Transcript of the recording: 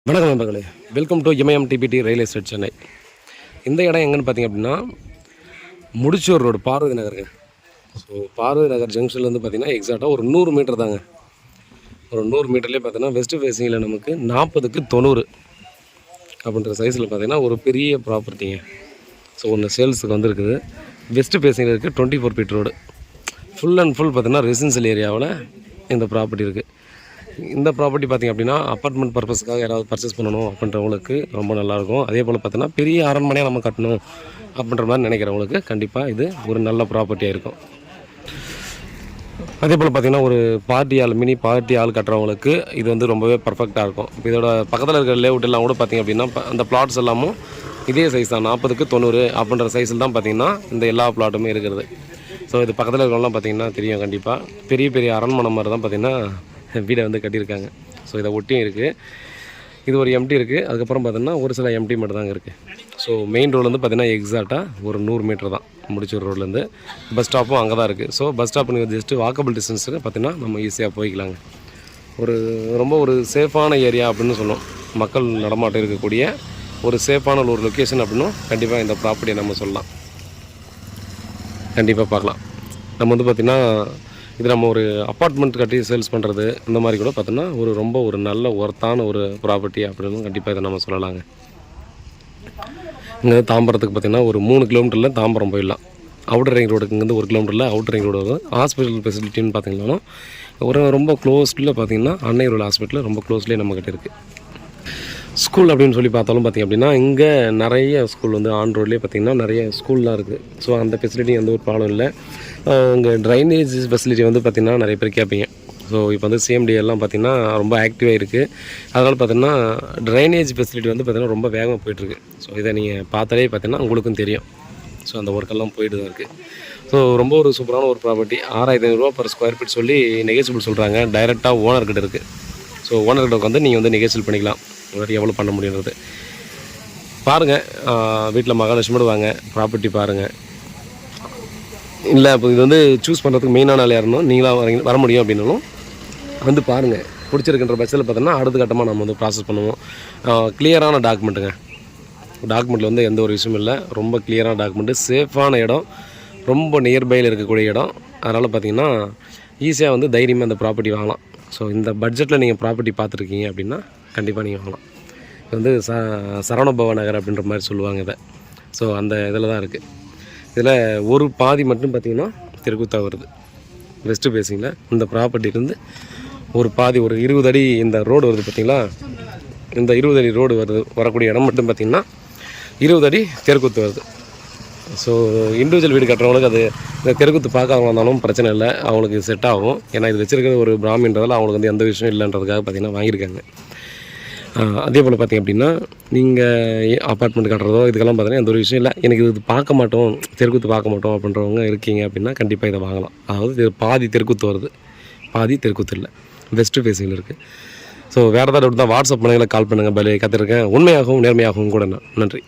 வணக்கம் நண்பர்களே, welcome to MIM DBT real estate Chennai. இந்த இடம் எங்கன்னு பார்த்தீங்க அப்படின்னா முடிச்சூர் ரோடு, பார்வதி நகருங்க. ஸோ பார்வதி நகர் ஜங்ஷன்லேருந்து பார்த்தீங்கன்னா எக்ஸாக்டாக ஒரு 100 மீட்டர் தாங்க. ஒரு 100 மீட்டர்லேயே பார்த்தீங்கன்னா வெஸ்ட் ஃபேஸிங்கில் நமக்கு 40க்கு 90 அப்படின்ற சைஸில் பார்த்தீங்கன்னா ஒரு பெரிய ப்ராப்பர்ட்டிங்க. ஸோ ஒன்று சேல்ஸுக்கு வந்துருக்குது. வெஸ்ட் ஃபேஸிங்கில் இருக்குது 24 feet road. Full and full பார்த்தீங்கன்னா ரெசிடென்ஷியல் ஏரியாவில் இந்த ப்ராப்பர்ட்டி இருக்குது. இந்த ப்ராப்பர்ட்டி பார்த்திங்க அப்படின்னா அப்பார்ட்மெண்ட் பர்பஸ்க்காக யாராவது பர்ச்சேஸ் பண்ணணும் அப்படின்றவங்களுக்கு ரொம்ப நல்லாயிருக்கும். அதே போல் பார்த்தீங்கன்னா பெரிய அரண்மனையாக நம்ம கட்டணும் அப்படின்ற மாதிரி நினைக்கிறவங்களுக்கு கண்டிப்பாக இது ஒரு நல்ல ப்ராப்பர்ட்டியாக இருக்கும். அதே போல் பார்த்திங்கன்னா ஒரு party hall, mini party hall கட்டுறவங்களுக்கு இது வந்து ரொம்பவே பர்ஃபெக்டாக இருக்கும். இப்போ இதோட பக்கத்தில் இருக்கிற லேஅவுட் எல்லாம் கூட பார்த்திங்க அப்படின்னா அந்த பிளாட்ஸ் எல்லாமும் இதே சைஸ் தான், 40க்கு 90 அப்படின்ற சைஸில் தான் பார்த்திங்கன்னா இந்த எல்லா பிளாட்டுமே இருக்கிறது. ஸோ இது பக்கத்தில் இருக்கிறவங்களாம் பார்த்திங்கன்னா தெரியும். கண்டிப்பாக பெரிய பெரிய அரண்மனை மாதிரி தான் பார்த்திங்கன்னா வீடை வந்து கட்டியிருக்காங்க. ஸோ இதை ஒட்டியும் இருக்குது. இது ஒரு எம்டி இருக்குது. அதுக்கப்புறம் பார்த்தீங்கன்னா ஒரு சில எம்டி மட்டும் தாங்க இருக்குது. ஸோ மெயின் ரோட்லேருந்து பார்த்தீங்கன்னா எக்ஸாக்டாக ஒரு 100 மீட்டர் தான். முடிச்சூர் ரோட்லேருந்து பஸ் ஸ்டாப்பும் அங்கே தான் இருக்குது. ஸோ பஸ் ஸ்டாப்புக்கு ஜஸ்ட்டு வாக்கபிள் டிஸ்டன்ஸுக்கு பார்த்தீங்கன்னா நம்ம ஈஸியாக போய்க்கலாங்க. ரொம்ப ஒரு சேஃபான ஏரியா அப்படின்னு சொன்னோம். மக்கள் நடமாட்டம் இருக்கக்கூடிய ஒரு சேஃபான ஒரு லொக்கேஷன் அப்படின்னும் கண்டிப்பாக இந்த ப்ராப்பர்ட்டியை நம்ம சொல்லலாம். கண்டிப்பாக பார்க்கலாம். நம்ம வந்து பார்த்திங்கன்னா இது நம்ம ஒரு அப்பார்ட்மெண்ட் கட்டி சேல்ஸ் பண்ணுறது இந்த மாதிரி கூட பார்த்தோன்னா ரொம்ப நல்ல ஒர்த்தான ஒரு ப்ராப்பர்ட்டி அப்படின்னு கண்டிப்பாக இதை நம்ம சொல்லலாங்க. இங்கே தாம்பரத்துக்கு பார்த்திங்கன்னா ஒரு 3 கிலோமீட்டரில் தாம்பரம் போயிடலாம். அவுட்டர் ரிங் ரோடுக்கு இங்கேருந்து 1 கிலோமீட்டரில் அவுட்டர் ரிங் ரோடு வரும். ஹாஸ்பிட்டல் ஃபெசிலிட்டின்னு பார்த்திங்கன்னா ரொம்ப க்ளோஸ்டில் பார்த்திங்கன்னா அன்னை ரோடு ஹாஸ்பிட்டல் ரொம்ப க்ளோஸ்லேயே நம்மக்கிட்ட இருக்குது. ஸ்கூல் அப்படின்னு சொல்லி பார்த்தாலும் பார்த்திங்க அப்படின்னா இங்கே நிறைய ஸ்கூல் வந்து ஆன் ரோட்லேயே பார்த்திங்கன்னா நிறைய ஸ்கூல்லாம் இருக்குது. ஸோ அந்த ஃபெசிலிட்டி எந்த ஒரு ப்ராப்ளம் இல்லை. இங்கே ட்ரைனேஜ் ஃபெசிலிட்டி வந்து பார்த்திங்கன்னா நிறைய பேர் கேட்பீங்க. ஸோ இப்போ வந்து சிஎம்டி எல்லாம் பார்த்திங்கன்னா ரொம்ப ஆக்டிவாக இருக்குது. அதனால் பார்த்திங்கன்னா ட்ரைனேஜ் ஃபெசிலிட்டி வந்து பார்த்திங்கன்னா ரொம்ப வேகமாக போயிட்டுருக்கு. ஸோ இதை நீங்கள் பார்த்தாலே பார்த்திங்கன்னா உங்களுக்கும் தெரியும். ஸோ அந்த ஒர்க்கெல்லாம் போயிட்டு தான் இருக்குது. ஸோ ரொம்ப ஒரு சூப்பரான ஒரு ப்ராப்பர்ட்டி. 6,500 ரூபா பர் ஸ்கொயர் ஃபீட் சொல்லி நெகோசியபிள் சொல்கிறாங்க. டைரெக்டாக ஓனர்கிட்ட இருக்குது. ஸோ ஓனர்கிட்ட வந்து நீங்கள் வந்து நெகோசியபிள் பண்ணிக்கலாம். எவ்வளோ பண்ண முடியுன்றது பாருங்கள். வீட்டில் மகாலட்சுமியோடு வாங்க, ப்ராப்பர்ட்டி பாருங்கள். இல்லை இப்போ இது வந்து சூஸ் பண்ணுறதுக்கு மெயினான ஆள் யாருன்னு நீங்களாக வர முடியும் அப்படின்னாலும் வந்து பாருங்கள். பிடிச்சிருக்கின்ற பட்சத்தில் பார்த்தோன்னா அடுத்த கட்டமாக நம்ம வந்து ப்ராசஸ் பண்ணுவோம். கிளியரான டாக்குமெண்ட்டுங்க. டாக்குமெண்ட்டில் வந்து எந்த ஒரு விஷயமும் இல்லை. ரொம்ப கிளியரான டாக்குமெண்ட்டு, சேஃபான இடம், ரொம்ப நியர்பையில் இருக்கக்கூடிய இடம். அதனால் பார்த்திங்கன்னா ஈஸியாக வந்து தைரியமாக இந்த ப்ராப்பர்ட்டி வாங்கலாம். ஸோ இந்த பட்ஜெட்டில் நீங்கள் ப்ராப்பர்ட்டி பார்த்துருக்கீங்க அப்படின்னா கண்டிப்பாக நீங்கள் வாங்கலாம். இது வந்து சரவணபவ நகர் அப்படின்ற மாதிரி சொல்லுவாங்க இதை. ஸோ அந்த இதில் தான் இருக்குது. இதில் ஒரு பாதி மட்டும் பார்த்திங்கன்னா தெருக்கூத்தா வருது. வெஸ்ட்டு ஃபேஸிங்கில் இந்த ப்ராப்பர்ட்டிலேருந்து ஒரு பாதி ஒரு 20 அடி இந்த ரோடு வருது பார்த்திங்களா. இந்த 20 அடி ரோடு வரக்கூடிய இடம் மட்டும் பார்த்திங்கன்னா 20 அடி தெருக்கூத்து வருது. ஸோ இண்டிவிஜுவல் வீடு கட்டுறவங்களுக்கு அது இந்த தெருக்கூத்து பார்க்காதவங்க இருந்தாலும் பிரச்சனை இல்லை, அவங்களுக்கு செட் ஆகும். ஏன்னா இது வச்சுருக்கிறது ஒரு பிராமின்றதால் அவங்களுக்கு வந்து எந்த விஷயம் இல்லைன்றதுக்காக பார்த்திங்கன்னா வாங்கியிருக்காங்க. அதே போல் பார்த்திங்க அப்படின்னா நீங்கள் அப்பார்ட்மெண்ட் கட்டுறதோ இதுக்கெல்லாம் பார்த்தீங்கன்னா எந்த ஒரு விஷயம் இல்லை, எனக்கு இது பார்க்க மாட்டோம், தெருக்கூத்து பார்க்க மாட்டோம் அப்படின்றவங்க இருக்கீங்க அப்படின்னா கண்டிப்பாக இதை வாங்கலாம். அதாவது பாதி தெருக்கூத்து வருது, பாதி தெருக்கூத்து இல்லை, வெஸ்ட்டு ஃபேஸிங்கில் இருக்குது. ஸோ வேறு ஏதாவது டவுட் தான் வாட்ஸ்அப் பண்ணுங்கள், கால் பண்ணுங்கள். பலே கற்றுருக்கேன். உண்மையாகவும் நேர்மையாகவும் கூட. நன்றி.